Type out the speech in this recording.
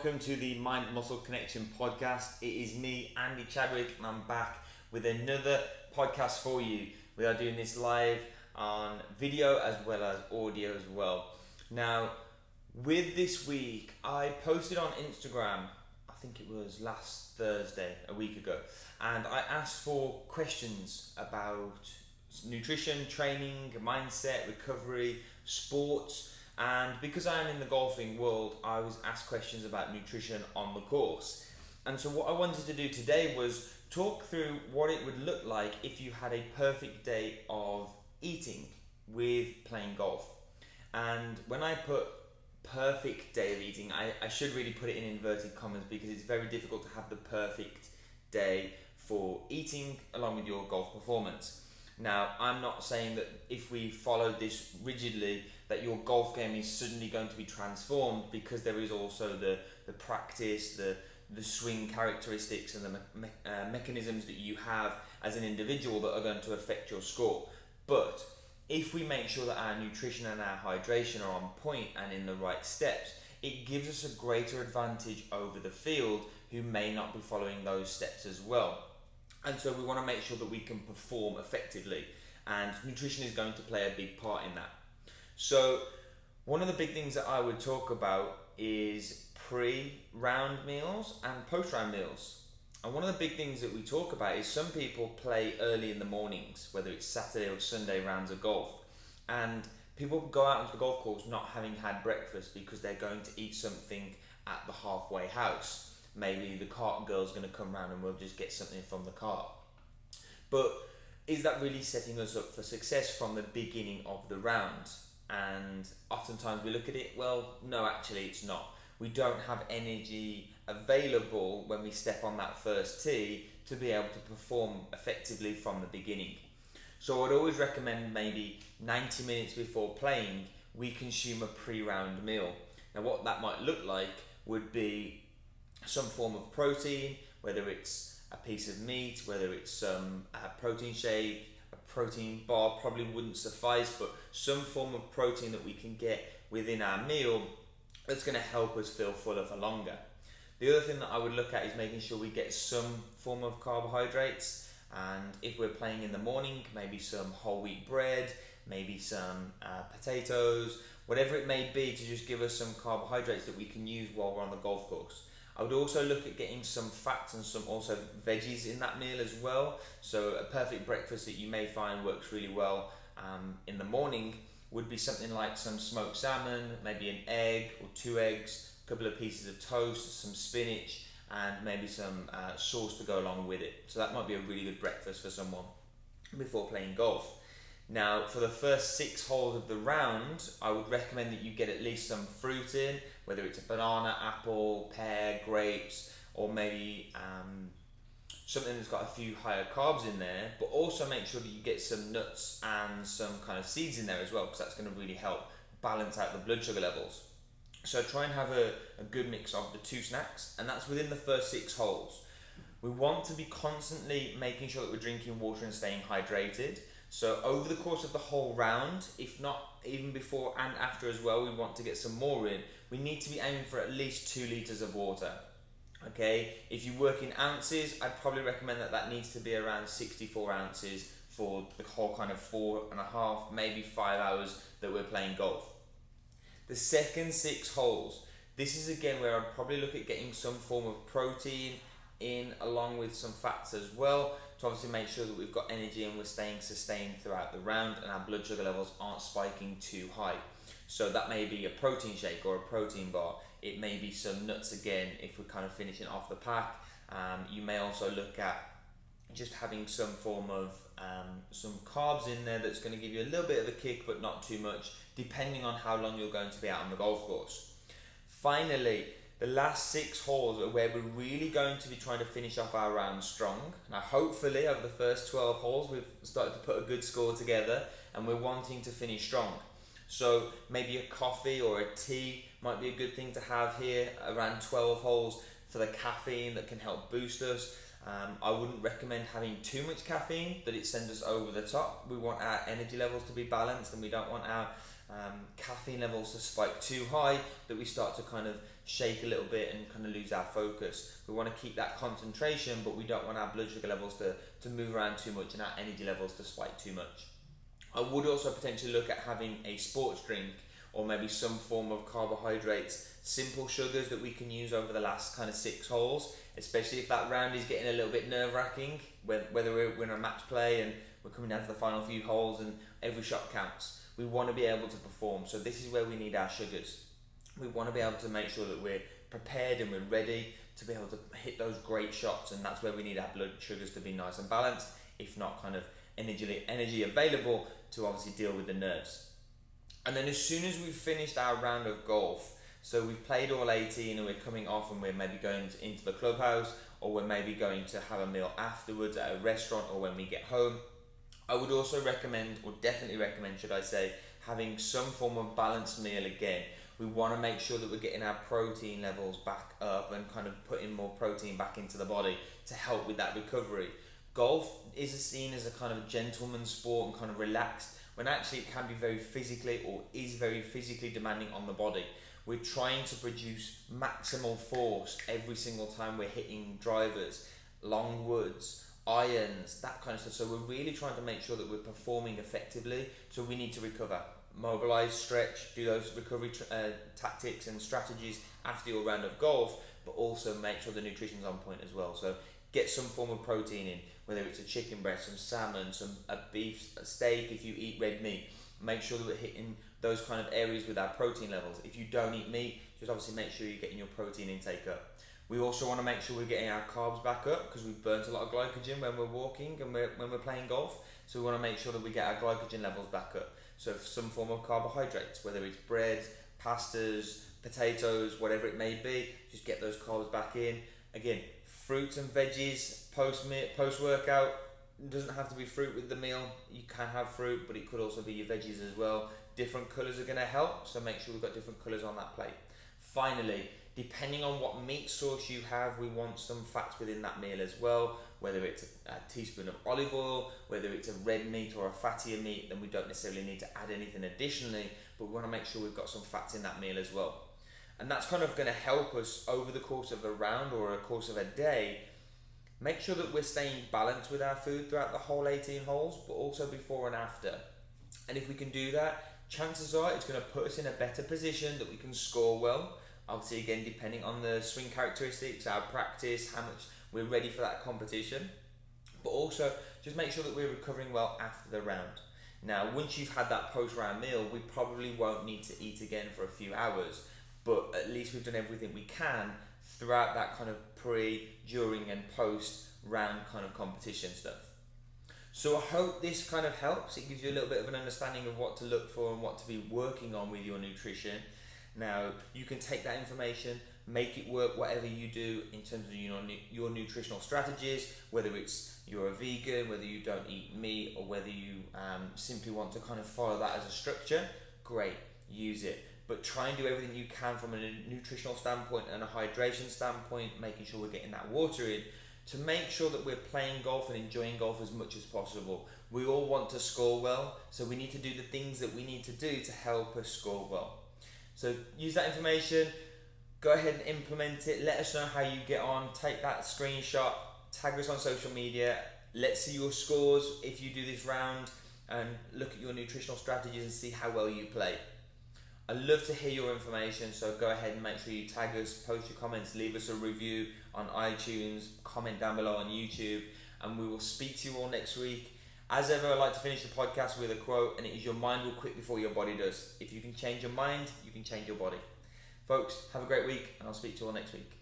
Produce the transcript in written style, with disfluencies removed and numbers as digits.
welcome to the Mind Muscle Connection podcast. It is me, Andy Chadwick, and I'm back with another podcast for you. We are doing this live on video as well as audio as well. Now, with this week, I posted on Instagram, I think it was last Thursday, a week ago, and I asked for questions about nutrition, training, mindset, recovery, sports. And because I am in the golfing world, I was asked questions about nutrition on the course. And so what I wanted to do today was talk through what it would look like if you had a perfect day of eating with playing golf. And when I put perfect day of eating, I should really put it in inverted commas because it's very difficult to have the perfect day for eating along with your golf performance. Now, I'm not saying that if we follow this rigidly that your golf game is suddenly going to be transformed, because there is also the practice, the swing characteristics and the mechanisms that you have as an individual that are going to affect your score. But if we make sure that our nutrition and our hydration are on point and in the right steps, it gives us a greater advantage over the field who may not be following those steps as well. And so we want to make sure that we can perform effectively, and nutrition is going to play a big part in that. So one of the big things that I would talk about is pre-round meals and post-round meals. And one of the big things that we talk about is some people play early in the mornings, whether it's Saturday or Sunday rounds of golf, and people go out onto the golf course not having had breakfast because they're going to eat something at the halfway house. Maybe the cart girl's going to come round and we'll just get something from the cart. But is that really setting us up for success from the beginning of the round? And oftentimes we look at it, well, no, actually it's not. We don't have energy available when we step on that first tee to be able to perform effectively from the beginning. So I'd always recommend maybe 90 minutes before playing, we consume a pre-round meal. Now what that might look like would be some form of protein, whether it's a piece of meat, whether it's a protein shake, a protein bar probably wouldn't suffice, but some form of protein that we can get within our meal that's going to help us feel fuller for longer. The other thing that I would look at is making sure we get some form of carbohydrates, and if we're playing in the morning, maybe some whole wheat bread, maybe some potatoes, whatever it may be, to just give us some carbohydrates that we can use while we're on the golf course. I would also look at getting some fats and some also veggies in that meal as well. So a perfect breakfast that you may find works really well in the morning would be something like some smoked salmon, maybe an egg or 2 eggs, a couple of pieces of toast, some spinach, and maybe some sauce to go along with it. So that might be a really good breakfast for someone before playing golf. Now, for the first 6 holes of the round, I would recommend that you get at least some fruit in, whether it's a banana, apple, pear, grapes, or maybe something that's got a few higher carbs in there, but also make sure that you get some nuts and some kind of seeds in there as well, because that's going to really help balance out the blood sugar levels. So try and have a good mix of the 2 snacks, and that's within the first 6 holes. We want to be constantly making sure that we're drinking water and staying hydrated. So over the course of the whole round, if not even before and after as well, we want to get some more in. We need to be aiming for at least 2 litres of water. Okay, if you work in ounces, I'd probably recommend that needs to be around 64 ounces for the whole kind of 4.5, maybe 5 hours that we're playing golf. The second 6 holes, this is again where I'd probably look at getting some form of protein in along with some fats as well, to obviously make sure that we've got energy and we're staying sustained throughout the round and our blood sugar levels aren't spiking too high. So that may be a protein shake or a protein bar. It may be some nuts again if we're kind of finishing off the pack. You may also look at just having some form of some carbs in there that's going to give you a little bit of a kick but not too much, depending on how long you're going to be out on the golf course. Finally, the last 6 holes are where we're really going to be trying to finish off our round strong. Now hopefully over the first 12 holes we've started to put a good score together and we're wanting to finish strong. So maybe a coffee or a tea might be a good thing to have here around 12 holes for the caffeine that can help boost us. I wouldn't recommend having too much caffeine that it sends us over the top. We want our energy levels to be balanced and we don't want our caffeine levels to spike too high that we start to kind of shake a little bit and kind of lose our focus. We want to keep that concentration, but we don't want our blood sugar levels to move around too much and our energy levels to spike too much. I would also potentially look at having a sports drink or maybe some form of carbohydrates, simple sugars that we can use over the last kind of 6 holes, especially if that round is getting a little bit nerve-wracking, whether we're in a match play and we're coming down to the final few holes and every shot counts. We want to be able to perform, so this is where we need our sugars. We want to be able to make sure that we're prepared and we're ready to be able to hit those great shots, and that's where we need our blood sugars to be nice and balanced, if not kind of energy available to obviously deal with the nerves. And then as soon as we've finished our round of golf, so we've played all 18 and we're coming off and we're maybe going into the clubhouse, or we're maybe going to have a meal afterwards at a restaurant or when we get home, I would also recommend, or definitely recommend should I say, having some form of balanced meal again. We want to make sure that we're getting our protein levels back up and kind of putting more protein back into the body to help with that recovery. Golf is seen as a kind of gentleman's sport and kind of relaxed, when actually it can be very physically, or is very physically demanding on the body. We're trying to produce maximal force every single time we're hitting drivers, long woods, irons, that kind of stuff. So we're really trying to make sure that we're performing effectively. So we need to recover, mobilize, stretch, do those recovery tactics and strategies after your round of golf, but also make sure the nutrition's on point as well. So get some form of protein in, whether it's a chicken breast, some salmon, a beef, a steak if you eat red meat. Make sure that we're hitting those kind of areas with our protein levels. If you don't eat meat, just obviously make sure you're getting your protein intake up. We also want to make sure we're getting our carbs back up, because we've burnt a lot of glycogen when we're walking and when we're playing golf. So we want to make sure that we get our glycogen levels back up. So some form of carbohydrates, whether it's bread, pastas, potatoes, whatever it may be, just get those carbs back in. Again, fruits and veggies post-workout. It doesn't have to be fruit with the meal. You can have fruit, but it could also be your veggies as well. Different colours are going to help, so make sure we've got different colours on that plate. Finally, depending on what meat source you have, we want some fats within that meal as well, whether it's a teaspoon of olive oil, whether it's a red meat or a fattier meat, then we don't necessarily need to add anything additionally, but we want to make sure we've got some fats in that meal as well. And that's kind of going to help us over the course of a round or a course of a day, make sure that we're staying balanced with our food throughout the whole 18 holes, but also before and after. And if we can do that, chances are it's going to put us in a better position that we can score well. Obviously, again, depending on the swing characteristics, our practice, how much we're ready for that competition. But also, just make sure that we're recovering well after the round. Now, once you've had that post-round meal, we probably won't need to eat again for a few hours, but at least we've done everything we can throughout that kind of pre, during and post-round kind of competition stuff. So I hope this kind of helps. It gives you a little bit of an understanding of what to look for and what to be working on with your nutrition. Now, you can take that information, make it work whatever you do in terms of your nutritional strategies, whether it's you're a vegan, whether you don't eat meat, or whether you simply want to kind of follow that as a structure. Great, use it. But try and do everything you can from a nutritional standpoint and a hydration standpoint, making sure we're getting that water in, to make sure that we're playing golf and enjoying golf as much as possible. We all want to score well, so we need to do the things that we need to do to help us score well. So use that information, go ahead and implement it, let us know how you get on, take that screenshot, tag us on social media, let's see your scores if you do this round, and look at your nutritional strategies and see how well you play. I'd love to hear your information, so go ahead and make sure you tag us, post your comments, leave us a review on iTunes, comment down below on YouTube, and we will speak to you all next week. As ever, I like to finish the podcast with a quote, and it is: your mind will quit before your body does. If you can change your mind, you can change your body. Folks, have a great week, and I'll speak to you all next week.